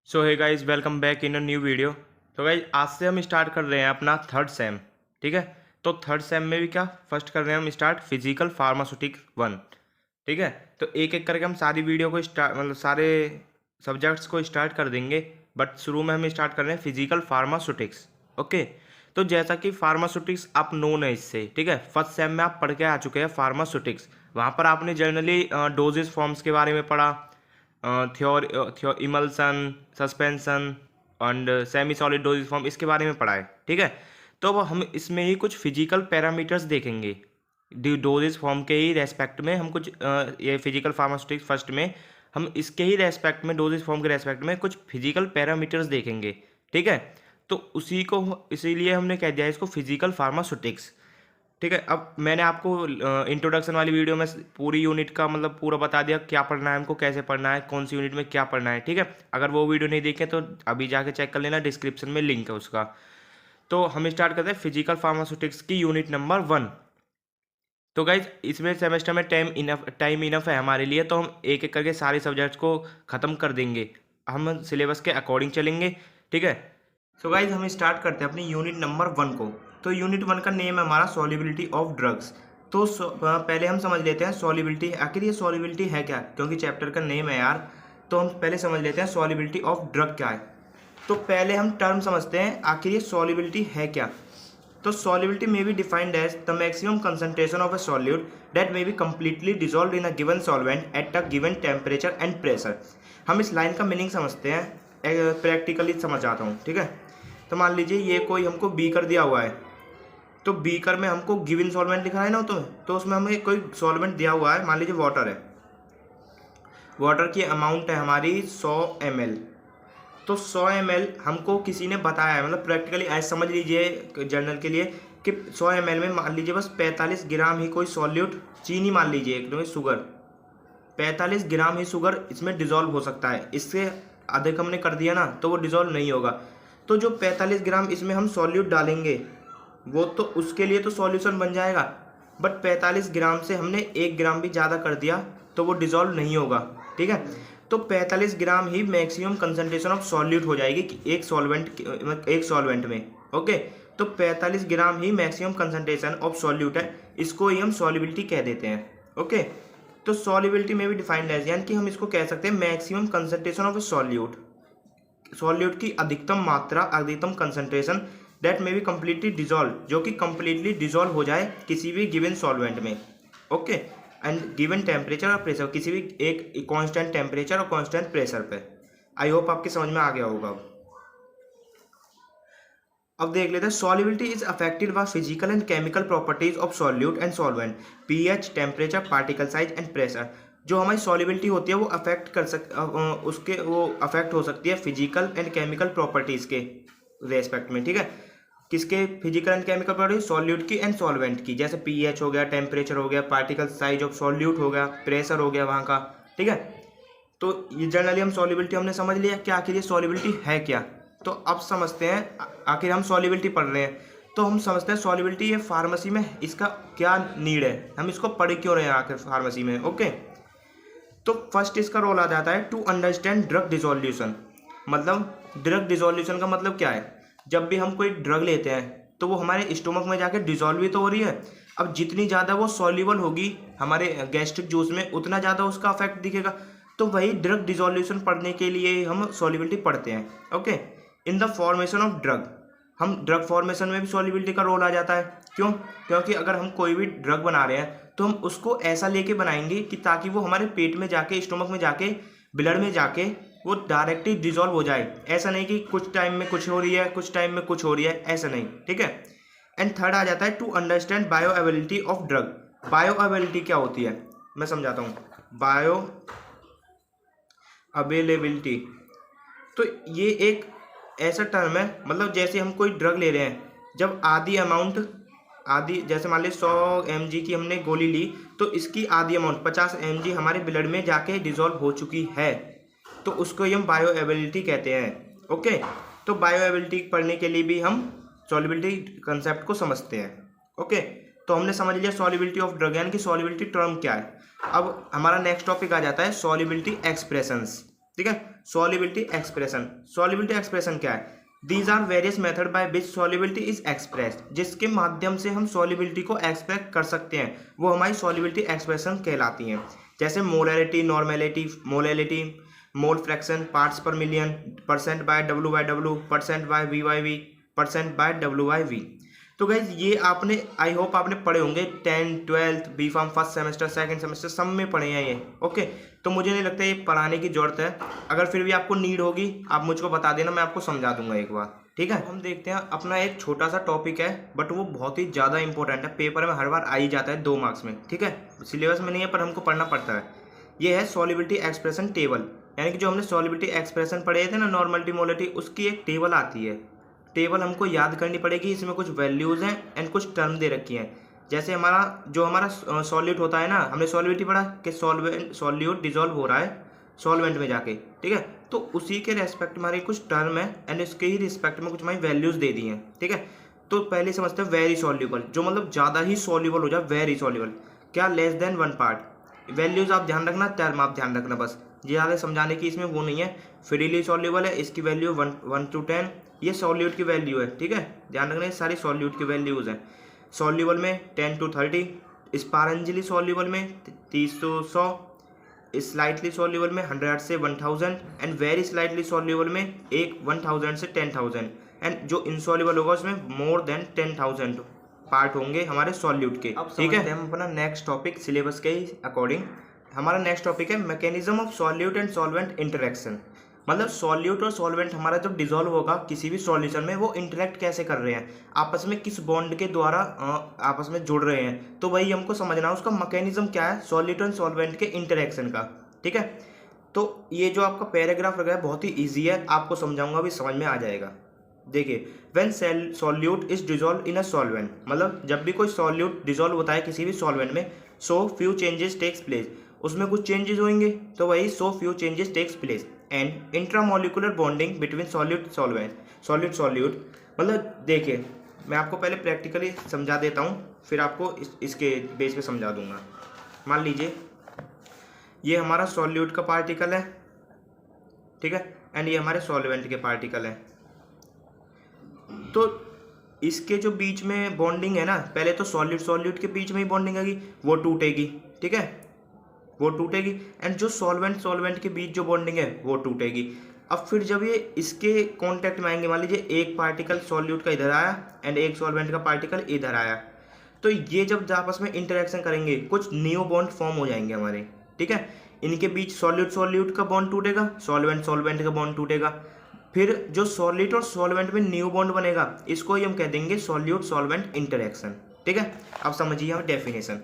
So hey guys, welcome back in a new video. तो guys, आज से हम स्टार्ट कर रहे हैं अपना थर्ड सेम। ठीक है। तो थर्ड सेम में भी क्या फर्स्ट कर रहे हैं हम स्टार्ट फिजिकल फार्मास्यूटिक्स 1। ठीक है। तो एक एक करके हम सारी वीडियो को स्टार्ट मतलब सारे सब्जेक्ट्स को स्टार्ट कर देंगे। बट शुरू में हम स्टार्ट कर रहे हैं फिजिकल फार्मास्यूटिक्स। ओके। तो जैसा कि फार्मास्यूटिक्स आप नोन है इससे। ठीक है। फर्स्ट सेम में आप पढ़ के आ चुके हैं फार्मास्यूटिक्स। वहाँ पर आपने जनरली डोजेज फॉर्म्स के बारे में पढ़ा, emulsion, suspension and semi solid doses form, इसके बारे में पढ़ा है। ठीक है। तो अब हम इसमें ही कुछ फिजिकल पैरामीटर्स देखेंगे डोजेज फॉर्म के ही रेस्पेक्ट में। हम कुछ ये फिजिकल फार्मास्यूटिक्स फर्स्ट में हम इसके ही रेस्पेक्ट में, डोजेज फॉर्म के रेस्पेक्ट में कुछ फिजिकल पैरामीटर्स देखेंगे। ठीक है। तो उसी को इसीलिए हमने कह दिया इसको फिजिकल फार्मास्यूटिक्स। ठीक है। अब मैंने आपको इंट्रोडक्शन वाली वीडियो में पूरी यूनिट का मतलब पूरा बता दिया क्या पढ़ना है हमको, कैसे पढ़ना है, कौन सी यूनिट में क्या पढ़ना है। ठीक है। अगर वो वीडियो नहीं देखे तो अभी जाके चेक कर लेना, डिस्क्रिप्शन में लिंक है उसका। तो हम स्टार्ट करते हैं फिजिकल फार्मास्यूटिक्स की यूनिट नंबर 1। तो गाइज, इसमें सेमेस्टर में टाइम इनफ है हमारे लिए, तो हम एक एक करके सारे सब्जेक्ट्स को ख़त्म कर देंगे। हम सिलेबस के अकॉर्डिंग चलेंगे। ठीक है। सो गाइज, हम स्टार्ट करते हैं अपनी यूनिट नंबर 1 को। तो यूनिट 1 का नेम है हमारा सॉल्युबिलिटी ऑफ ड्रग्स। तो पहले हम समझ लेते हैं सॉल्युबिलिटी, आखिर ये सॉल्युबिलिटी है क्या, क्योंकि चैप्टर का नेम है यार। तो हम पहले समझ लेते हैं सॉल्युबिलिटी ऑफ ड्रग क्या है। तो पहले हम टर्म समझते हैं आखिर ये सॉल्युबिलिटी है क्या। तो solubility may be defined as the maximum concentration of a solute that may be completely dissolve in a given solvent at a given temperature and pressure. हम इस लाइन का मीनिंग समझते हैं, प्रैक्टिकली समझ आता हूँ। ठीक है। तो मान लीजिए ये कोई हमको बीकर दिया हुआ है। तो बीकर में हमको गिवन सॉल्वेंट लिखा है ना, तो उसमें हमें कोई सॉल्वेंट दिया हुआ है, मान लीजिए वाटर है। वाटर की अमाउंट है हमारी 100 ml। तो 100 ml हमको किसी ने बताया है, मतलब प्रैक्टिकली ऐसे समझ लीजिए जर्नल के लिए कि 100 ml में मान लीजिए बस 45 ग्राम ही कोई सॉल्यूट, चीनी मान लीजिए एकदम शुगर, 45 ग्राम ही शुगर इसमें डिजॉल्व हो सकता है। इससे अधिक हमने कर दिया ना तो वो डिजॉल्व नहीं होगा। तो जो 45 ग्राम इसमें हम सॉल्यूट डालेंगे वो तो उसके लिए तो सॉल्यूशन बन जाएगा। बट 45 ग्राम से हमने 1 ग्राम भी ज़्यादा कर दिया तो वो डिजॉल्व नहीं होगा। ठीक है। तो 45 ग्राम ही मैक्सिमम कंसंट्रेशन ऑफ सॉल्यूट हो जाएगी कि एक सॉल्वेंट में। ओके। तो 45 ग्राम ही मैक्सिमम कंसंट्रेशन ऑफ सॉल्यूट है, इसको ही हम सॉल्युबिलिटी कह देते हैं। ओके। तो सॉल्युबिलिटी में भी डिफाइंड है, यानी कि हम इसको कह सकते हैं maximum concentration of solute, solute की अधिकतम मात्रा, अधिकतम concentration that may be completely dissolve, जो कि कम्प्लीटली डिजॉल्व हो जाए किसी भी गिवन सॉल्वेंट में। ओके। एंड गिवन टेम्परेचर और प्रेशर, किसी भी एक कांस्टेंट टेम्परेचर और कांस्टेंट प्रेशर पे। आई होप आपके समझ में आ गया होगा। अब देख लेते हैं solubility is affected by physical and chemical properties of solute and solvent, pH, temperature, particle size and pressure. जो हमारी सॉल्युबिलिटी होती है वो उसके वो अफेक्ट हो सकती है फिजिकल एंड केमिकल प्रॉपर्टीज के रेस्पेक्ट में। ठीक है। किसके? Physical and chemical properties, solute की एंड सॉल्वेंट की, जैसे पीएच हो गया, टेम्परेचर हो गया, पार्टिकल साइज ऑफ सॉल्यूट हो गया, प्रेशर हो गया वहाँ का। ठीक है। तो ये जनरली हम सॉल्युबिलिटी हमने समझ लिया कि आखिर ये सॉल्युबिलिटी है क्या। तो अब समझते हैं, आखिर हम सॉल्युबिलिटी पढ़ रहे हैं तो हम समझते हैं सॉल्युबिलिटी ये फार्मेसी में इसका क्या नीड है, हम इसको पढ़ क्यों रहे हैं आखिर फार्मेसी में। ओके। तो फर्स्ट इसका रोल आ जाता है टू अंडरस्टैंड ड्रग डिसोल्यूशन। मतलब ड्रग डिसोल्यूशन का मतलब क्या है? जब भी हम कोई ड्रग लेते हैं तो वो हमारे स्टोमक में जाके डिसॉल्व ही तो हो रही है। अब जितनी ज़्यादा वो सॉल्युबल होगी हमारे गैस्ट्रिक जूस में, उतना ज़्यादा उसका इफेक्ट दिखेगा। तो वही ड्रग डिसोल्यूशन पढ़ने के लिए हम सॉल्युबिलिटी पढ़ते हैं। Okay. In the formation of drug, हम ड्रग फॉर्मेशन में भी सॉल्युबिलिटी का रोल आ जाता है। क्यों? क्योंकि अगर हम कोई भी ड्रग बना रहे हैं तो हम उसको ऐसा लेके बनाएंगे कि ताकि वो हमारे पेट में जाके, स्टोमक में जाके, ब्लड में जाके वो डायरेक्टली डिजॉल्व हो जाए। ऐसा नहीं कि कुछ टाइम में कुछ हो रही है, कुछ टाइम में कुछ हो रही है, ऐसा नहीं। ठीक है। एंड थर्ड आ जाता है to understand bio availability of drug. Bio availability क्या होती है मैं समझाता हूँ। बायो अवेलेबिलिटी तो ये एक ऐसा टर्म है, मतलब जैसे हम कोई ड्रग ले रहे हैं, जब आधी जैसे मान लीजिए 100 mg की हमने गोली ली तो इसकी आधी अमाउंट 50 mg हमारे ब्लड में जाके डिजॉल्व हो चुकी है, तो उसको ही हम बायो अवेलेबिलिटी कहते हैं। ओके। तो बायो अवेलेबिलिटी पढ़ने के लिए भी हम सॉल्युबिलिटी कंसेप्ट को समझते हैं। ओके। तो हमने समझ लिया सॉल्युबिलिटी ऑफ ड्रग, यानी कि सॉल्युबिलिटी टर्म क्या है। अब हमारा नेक्स्ट टॉपिक आ जाता है सॉल्युबिलिटी एक्सप्रेशंस। ठीक है। Solubility expression. सॉल्युबिलिटी एक्सप्रेशन क्या है? These are various method by which solubility is expressed, जिसके माध्यम से हम सॉल्युबिलिटी को एक्सप्रेस कर सकते हैं, वो हमारी सॉल्युबिलिटी एक्सप्रेशन कहलाती हैं। जैसे molarity, normality, molality, mole fraction, parts per million, percent by W, percent by V, percent by W. तो गाइज ये आपने, आई होप आपने पढ़े होंगे 10th 12th B pharm first semester second semester सब में पढ़े हैं ये। ओके, तो मुझे नहीं लगता ये पढ़ाने की जरूरत है। अगर फिर भी आपको नीड होगी आप मुझको बता देना, मैं आपको समझा दूंगा एक बार, ठीक है। हम देखते हैं अपना एक छोटा सा टॉपिक है, बट वो बहुत ही ज़्यादा इंपॉर्टेंट है, पेपर में हर बार आ ही जाता है 2 मार्क्स में, ठीक है। सिलेबस में नहीं है पर हमको पढ़ना पड़ता है। ये है सॉल्युबिलिटी एक्सप्रेशन टेबल, यानी कि जो हमने सॉल्युबिलिटी एक्सप्रेशन पढ़े थे ना, नॉर्मलिटी, मोलैलिटी, उसकी एक टेबल आती है। टेबल हमको याद करनी पड़ेगी, इसमें कुछ वैल्यूज़ हैं एंड कुछ टर्म दे रखी हैं। जैसे हमारा सॉल्यूट होता है ना, हमने सॉल्युबिलिटी पढ़ा कि सॉल्यूट डिजॉल्व हो रहा है सॉल्वेंट में जाके, ठीक है। तो उसी के रेस्पेक्ट हमारी कुछ टर्म है एंड इसके ही रिस्पेक्ट में कुछ हमारी वैल्यूज़ दे दी हैं, ठीक है। तो पहले समझते हैं वेरी सॉल्यूबल, जो मतलब ज़्यादा ही सॉल्यूबल हो जाए, वेरी सॉल्यूबल। क्या? Less than 1 part. वैल्यूज़ आप ध्यान रखना, टर्म आप ध्यान रखना, बस ज़्यादा समझाने की इसमें वो नहीं है। फ्रीली सॉल्यूबल है, इसकी वैल्यू 1 to 10, ये सॉल्यूट की वैल्यू है, ठीक है। ध्यान रखना, ये सारी सॉल्यूट की वैल्यूज़ हैं। सॉल्यूबल में 10 to 30, स्पारेंजिली सॉल्यूबल में 30 to 100, स्लाइटली सॉल्यूबल में 100 से 1000 एंड वेरी स्लाइटली सॉल्यूबल में 1000 से 10000 एंड जो इनसॉल्यूबल होगा उसमें मोर देन 10000 पार्ट होंगे हमारे सॉल्यूट के। अब ठीक है, हम अपना नेक्स्ट टॉपिक सिलेबस के अकॉर्डिंग, हमारा नेक्स्ट टॉपिक है mechanism of solute and solvent interaction. मतलब सॉल्यूट और सॉल्वेंट हमारा जब डिजोल्व होगा किसी भी सॉल्यूशन में, वो इंटरेक्ट कैसे कर रहे हैं, आपस में किस बॉन्ड के द्वारा आपस में जुड़ रहे हैं, तो वही हमको समझना है उसका मैकेनिज्म क्या है सॉल्यूट एंड सॉल्वेंट के इंटरेक्शन का, ठीक है। तो ये जो आपका पैराग्राफ लगा है बहुत ही ईजी है, आपको समझाऊंगा अभी समझ में आ जाएगा। देखिए, when solute is dissolve in a solvent, मतलब जब भी कोई सॉल्यूट डिजोल्व होता है किसी भी सॉल्वेंट में, so few changes takes place, उसमें कुछ चेंजेस होंगे, तो वही so few changes takes place and intramolecular bonding between solute solvent, solute. मतलब देखिए, मैं आपको पहले प्रैक्टिकली समझा देता हूँ, फिर आपको इसके बेस पे समझा दूंगा। मान लीजिए ये हमारा सॉल्यूट का पार्टिकल है, ठीक है, एंड ये हमारे सॉल्वेंट के पार्टिकल है। तो इसके जो बीच में बॉन्डिंग है ना, पहले तो सॉल्यूट के बीच में ही बॉन्डिंग आएगी, वो टूटेगी, ठीक है, वो टूटेगी। एंड जो सॉल्वेंट के बीच जो बॉन्डिंग है वो टूटेगी। अब फिर जब ये इसके कांटेक्ट में आएंगे, मान लीजिए एक पार्टिकल सॉल्यूट का इधर आया एंड एक सॉल्वेंट का पार्टिकल इधर आया, तो ये जब आपस में इंटरेक्शन करेंगे कुछ न्यू बॉन्ड फॉर्म हो जाएंगे हमारे, ठीक है। इनके बीच सॉल्यूट का बॉन्ड टूटेगा, सॉल्वेंट का बॉन्ड टूटेगा। फिर जो सॉल्यूट और सॉल्वेंट में न्यू बॉन्ड बनेगा, इसको ही हम कह देंगे सॉल्यूट सॉल्वेंट इंटरेक्शन, ठीक है। अब समझिए हम डेफिनेशन।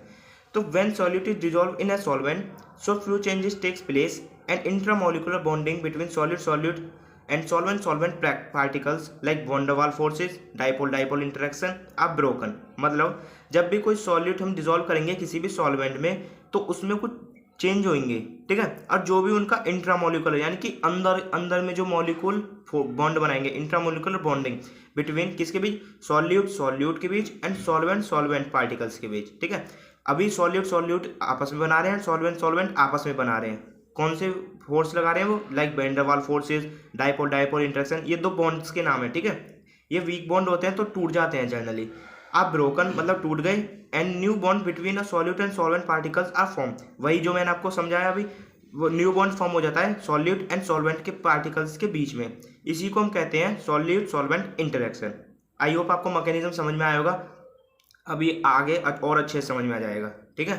तो when solute is dissolved in a solvent, so few changes takes place and intramolecular bonding between solute and solvent particles like van der Waals forces, dipole interaction are broken। मतलब जब भी कोई सॉल्यूट हम dissolve करेंगे किसी भी solvent में, तो उसमें कुछ चेंज होंगे, ठीक है। और जो भी उनका इंट्रामोलिकुलर यानी कि अंदर में जो मॉलिक्यूल बॉन्ड बनाएंगे, इंट्रामोलिकुलर बॉन्डिंग बिटवीन किसके बीच, सॉल्यूट के बीच एंड सॉल्वेंट पार्टिकल्स के बीच, ठीक है। अभी सॉल्यूट आपस में बना रहे हैं, सॉल्वेंट आपस में बना रहे हैं, कौन से फोर्स लगा रहे हैं वो, like van der Waals forces, dipole interaction, ये 2 बॉन्ड्स के नाम है, ठीक है। ये वीक बॉन्ड होते हैं तो टूट जाते हैं जनरली। अब ब्रोकन मतलब टूट गए and new bond between a solute and solvent particles are form, वही जो मैंने आपको समझाया अभी, वो न्यू बॉन्ड फॉर्म हो जाता है सॉल्यूट एंड सॉल्वेंट के पार्टिकल्स के बीच में, इसी को हम कहते हैं solute solvent interaction. I hope आपको मैकेनिज्म समझ में आया होगा, अभी आगे और अच्छे से समझ में आ जाएगा, ठीक है।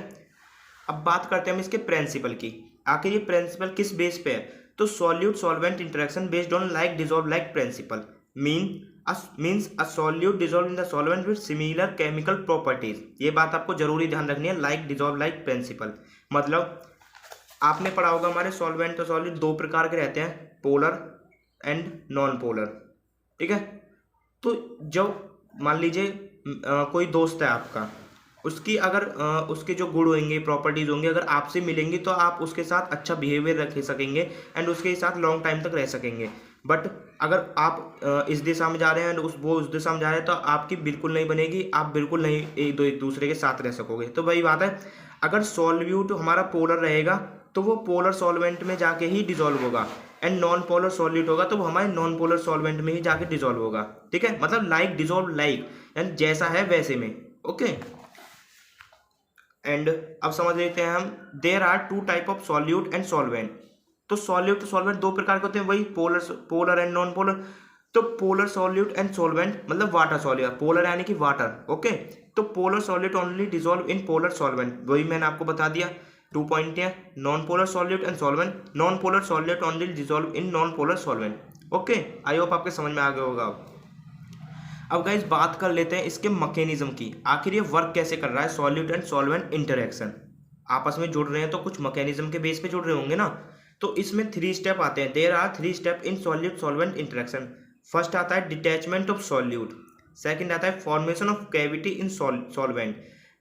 अब बात करते हैं हम इसके प्रिंसिपल की, आखिर ये प्रिंसिपल किस बेस पे है। तो solute solvent interaction based on like dissolve like principle means a solute dissolve in the solvent with similar chemical properties. ये बात आपको जरूरी ध्यान रखनी है, लाइक डिजॉल्व लाइक प्रिंसिपल। मतलब आपने पढ़ा होगा हमारे सॉल्वेंट और सॉल्यूट 2 प्रकार के रहते हैं, पोलर एंड नॉन पोलर, ठीक है। तो जब मान लीजिए कोई दोस्त है आपका, उसकी अगर उसके जो गुण होंगे, प्रॉपर्टीज होंगे, अगर आपसे मिलेंगी तो आप उसके साथ अच्छा बिहेवियर रख सकेंगे एंड उसके साथ लॉन्ग टाइम तक रह सकेंगे। बट अगर आप इस दिशा में जा रहे हैं एंड वो उस दिशा में जा रहे हैं, तो आपकी बिल्कुल नहीं बनेगी, आप बिल्कुल नहीं एक दूसरे के साथ रह सकोगे। तो वही बात है, अगर सॉल्यूट हमारा पोलर रहेगा तो वो पोलर सॉल्वेंट में जाके ही डिजोल्व होगा एंड नॉन पोलर सॉल्यूट होगा तो वो हमारे नॉन पोलर सॉल्वेंट में ही जाके डिजोल्व होगा, ठीक है, मतलब लाइक डिजोल्व लाइक, यानी जैसा है वैसे में। ओके, एंड अब समझ लेते हैं हम, there are two type of solute and solvent. तो सॉल्यूट तो सॉल्वेंट दो प्रकार के होते हैं, वही पोलर एंड नॉन पोलर। तो पोलर सॉल्यूट एंड सॉल्वेंट मतलब वाटर सॉल्यूट, पोलर यानी कि वाटर, ओके। तो polar solute only dissolve in polar solvent, वही मैंने आपको बता दिया, 2 पॉइंट है। Non polar solute and solvent, non polar solute only dissolve in non polar solvent. Okay, I hope आपके समझ में आ गया होगा। अब गाइस बात कर लेते हैं इसके मैकेनिज्म की, आखिर ये वर्क कैसे कर रहा है, सॉल्यूट एंड सॉल्वेंट इंटरेक्शन आपस में जुड़ रहे हैं तो कुछ मैकेनिज्म के बेस पे जुड़ रहे होंगे ना। तो इसमें 3 स्टेप आते हैं, there are 3 step in solute solvent interaction. First आता है डिटैचमेंट ऑफ सॉल्यूट, सेकंड आता है formation of cavity in solvent,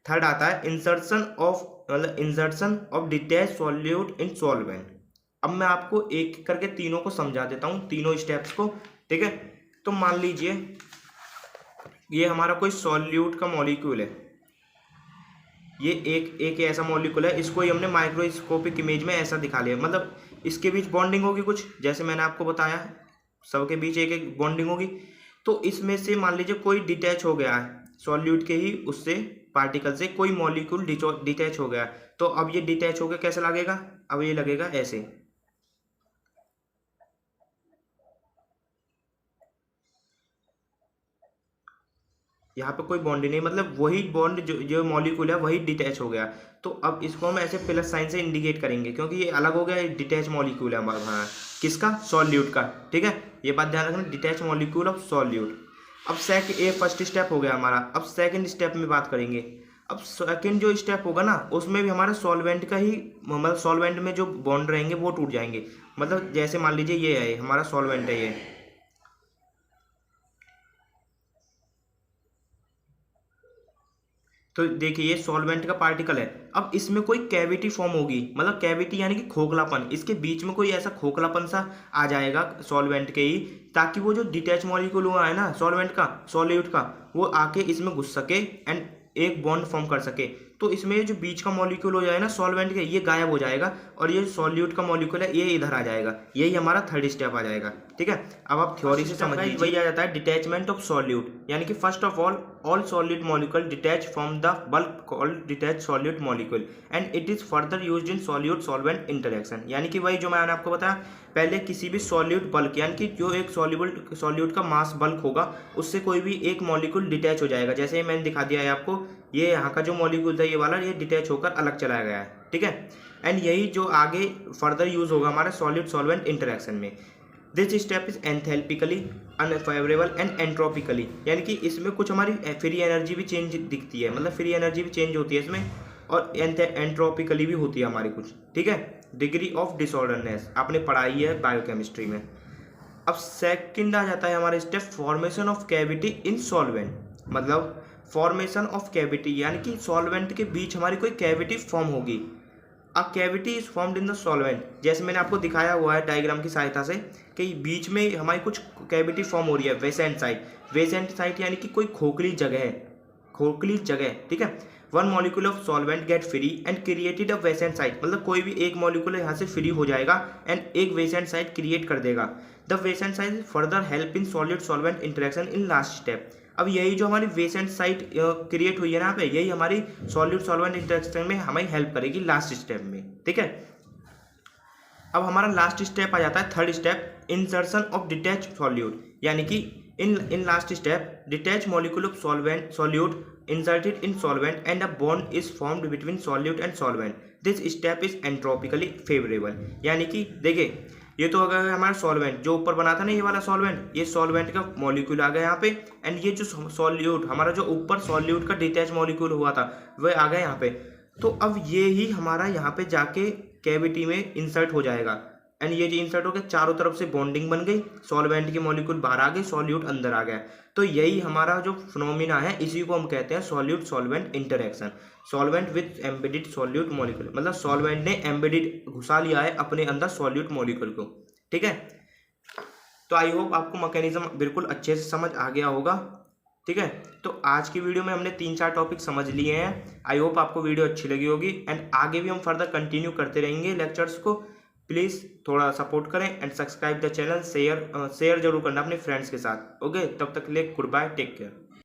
third आता है insertion of detach solute in solvent. अब मैं आपको एक एक करके तीनों को समझा देता हूँ, तीनों स्टेप्स को, ठीक है। तो मान लीजिए ये हमारा कोई सॉल्यूट का मॉलिक्यूल है, ये एक ऐसा मॉलिक्यूल है, इसको ही हमने माइक्रोस्कोपिक इमेज में ऐसा दिखा लिया, मतलब इसके बीच बॉन्डिंग होगी कुछ, जैसे मैंने आपको बताया सबके बीच एक एक बॉन्डिंग होगी। तो इसमें से मान लीजिए कोई डिटैच हो गया है सॉल्यूट के ही उससे पार्टिकल से, कोई मॉलिक्यूल डिटैच हो गया, तो अब ये डिटैच हो गया कैसे लगेगा, अब ये लगेगा ऐसे। यहाँ पे कोई बॉन्ड ही नहीं, मतलब वही बॉन्ड जो मॉलिक्यूल है वही डिटैच हो गया। तो अब इसको हम ऐसे प्लस साइन से इंडिकेट करेंगे, क्योंकि ये अलग हो गया, डिटैच मॉलिक्यूल है हमारा, किसका, सॉल्यूट का, ठीक है, ये बात ध्यान रखना, डिटैच मॉलिक्यूल ऑफ सॉल्यूट। अब फर्स्ट स्टेप हो गया हमारा। अब सेकंड स्टेप में बात करेंगे। अब सेकंड जो स्टेप होगा ना, उसमें भी हमारा सॉल्वेंट का ही, मतलब सॉल्वेंट में जो बॉन्ड रहेंगे वो टूट जाएंगे। मतलब जैसे मान लीजिए ये है हमारा सॉल्वेंट है, ये तो देखिए ये सॉल्वेंट का पार्टिकल है। अब इसमें कोई कैविटी फॉर्म होगी, मतलब कैविटी यानी कि खोखलापन, इसके बीच में कोई ऐसा खोखलापन सा आ जाएगा सॉल्वेंट के ही, ताकि वो जो डिटैच मॉलिक्यूल हुआ है ना सॉल्वेंट का, सॉल्यूट का, वो आके इसमें घुस सके एंड एक बॉन्ड फॉर्म कर सके। तो इसमें जो बीच का मॉलिक्यूल हो जाए ना सॉल्वेंट के, ये गायब हो जाएगा और ये सॉल्यूट का मॉलिक्यूल है ये इधर आ जाएगा, यही हमारा थर्ड स्टेप आ जाएगा, ठीक है। अब आप थ्योरी से समझिए, वही आ जाता है डिटैचमेंट ऑफ सॉल्यूट, यानी कि first of all solute molecule detach from the bulk called detach solute molecule and it is further used in solute solvent interaction. यानी कि वही जो मैंने आपको बताया पहले, किसी भी सॉल्यूट बल्क, यानी कि जो एक सॉल्यूट का मास बल्क होगा उससे कोई भी एक मॉलिक्यूल डिटैच हो जाएगा, जैसे मैंने दिखा दिया है आपको, ये यहाँ का जो मॉलिक्यूल था ये वाला, ये डिटैच होकर अलग चला गया है, ठीक है। एंड यही जो आगे फर्दर यूज होगा हमारे सॉल्यूट सॉल्वेंट इंटरेक्शन में। This step is enthalpically unfavourable and entropically, यानी कि इसमें कुछ हमारी फ्री एनर्जी भी चेंज दिखती है, मतलब फ्री एनर्जी भी चेंज होती है इसमें, और एंट्रोपिकली भी होती है हमारी कुछ, ठीक है। डिग्री ऑफ डिसऑर्डरनेस आपने पढ़ाई है बायोकेमिस्ट्री में। अब सेकंड आ जाता है हमारा step formation of cavity in solvent, मतलब फॉर्मेशन ऑफ कैविटी, यानी कि सॉल्वेंट के बीच हमारी कोई कैविटी फॉर्म होगी। A cavity is formed in the solvent, जैसे मैंने आपको दिखाया हुआ है डायग्राम की सहायता से कि बीच में हमारी कुछ कैविटी फॉर्म हो रही है, वेसेंट साइट यानी कि कोई खोखली जगह, ठीक है। One molecule of solvent get free and created a Besant site, मतलब कोई भी एक मॉलिक्यूल यहाँ से फ्री हो जाएगा एंड एक वेसेंट साइट क्रिएट कर देगा। The Besant site further help in solute solvent interaction in last step. अब यही जो हमारी वेसेंट साइट क्रिएट हुई है ना यहाँ पे, यही हमारी सॉल्यूट सॉल्वेंट इंटरेक्शन में हमें हेल्प करेगी लास्ट स्टेप में, ठीक है। अब हमारा लास्ट स्टेप आ जाता है third step, insertion of detach solute, यानी कि in last step detach molecule of solute inserted in solvent and a bond is formed between solute and solvent. This step is entropically favorable, यानी कि देखिए ये तो अगर हमारा सॉल्वेंट जो ऊपर बना था ना, ये वाला सॉल्वेंट, ये सॉल्वेंट का मॉलिक्यूल आ गया यहाँ पे, एंड ये जो सॉल्यूट हमारा जो ऊपर सॉल्यूट का डिटैच मॉलिक्यूल हुआ था वह आ गया यहाँ पे। तो अब ये ही हमारा यहाँ पे जाके कैविटी में इंसर्ट हो जाएगा, एंड ये जो इंसर्ट हो गया चारों तरफ से बॉन्डिंग बन गई, सॉल्वेंट की मॉलिक्यूल बाहर आ गई, सॉल्यूट अंदर आ गया। तो यही हमारा जो फिनोमिना है इसी को हम कहते हैं solute solvent interaction. Solvent with embedded solute molecule, मतलब सॉल्वेंट ने एम्बेडेड घुसा लिया है अपने अंदर सॉल्यूट मॉलिक्यूल को, ठीक है। तो आई होप आपको मैकेनिज्म बिल्कुल अच्छे से समझ आ गया होगा, ठीक है। तो आज की वीडियो में हमने 3-4 टॉपिक समझ लिए हैं। आई होप आपको वीडियो अच्छी लगी होगी, एंड आगे भी हम फर्दर कंटिन्यू करते रहेंगे लेक्चर्स को। प्लीज़ थोड़ा सपोर्ट करें and subscribe the channel, share जरूर करना अपने फ्रेंड्स के साथ। ओके, तब तक के लिए गुड बाय, टेक केयर।